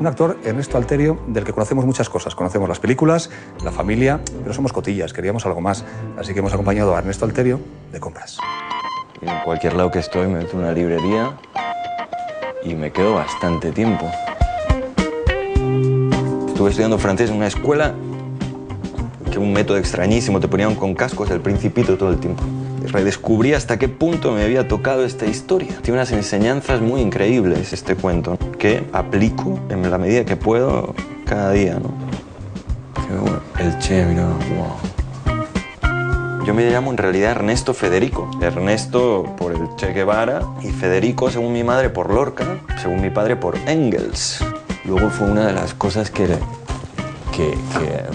Un actor, Ernesto Alterio, del que conocemos muchas cosas. Conocemos las películas, la familia, pero somos cotillas, queríamos algo más. Así que hemos acompañado a Ernesto Alterio de compras. En cualquier lado que estoy me meto en una librería y me quedo bastante tiempo. Estuve estudiando francés en una escuela que un método extrañísimo, te ponían con cascos El Principito todo el tiempo. Redescubrí hasta qué punto me había tocado esta historia. Tiene unas enseñanzas muy increíbles este cuento, que aplico en la medida que puedo cada día, ¿no? Qué bueno. El Che, mira, wow. Yo me llamo en realidad Ernesto Federico. Ernesto por el Che Guevara y Federico, según mi madre, por Lorca, según mi padre, por Engels. Luego fue una de las cosas que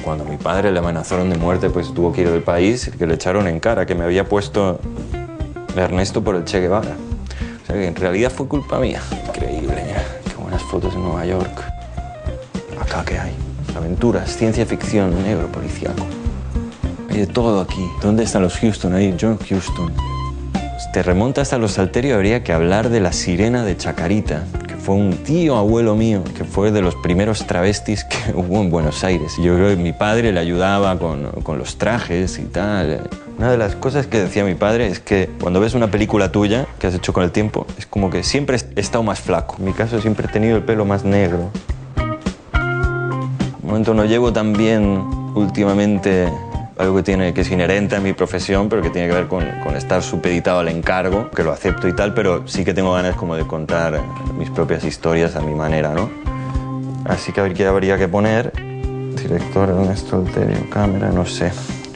cuando mi padre le amenazaron de muerte, pues tuvo que ir del país, que le echaron en cara, que me había puesto Ernesto por el Che Guevara. O sea que en realidad fue culpa mía. Increíble, mira, qué buenas fotos en Nueva York. Acá, ¿qué hay? Aventuras, ciencia ficción, negro, policíaco. Hay de todo aquí. ¿Dónde están los Houston? Ahí, John Huston. Si te remontas a los Alterio, habría que hablar de la sirena de Chacarita, que fue un tío abuelo mío, que fue de los primeros travestis que hubo en Buenos Aires. Yo creo que mi padre le ayudaba con los trajes y tal. Una de las cosas que decía mi padre es que cuando ves una película tuya que has hecho con el tiempo, es como que siempre he estado más flaco. En mi caso siempre he tenido el pelo más negro. De momento no llevo tan bien últimamente algo que es inherente a mi profesión, pero que tiene que ver con estar supeditado al encargo, que lo acepto y tal, pero sí que tengo ganas como de contar mis propias historias a mi manera, ¿no? Así que a ver qué habría que poner. Director Ernesto Alterio, cámara, no sé.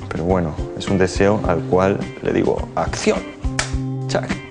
Pero bueno, es un deseo al cual le digo acción. ¡Chac!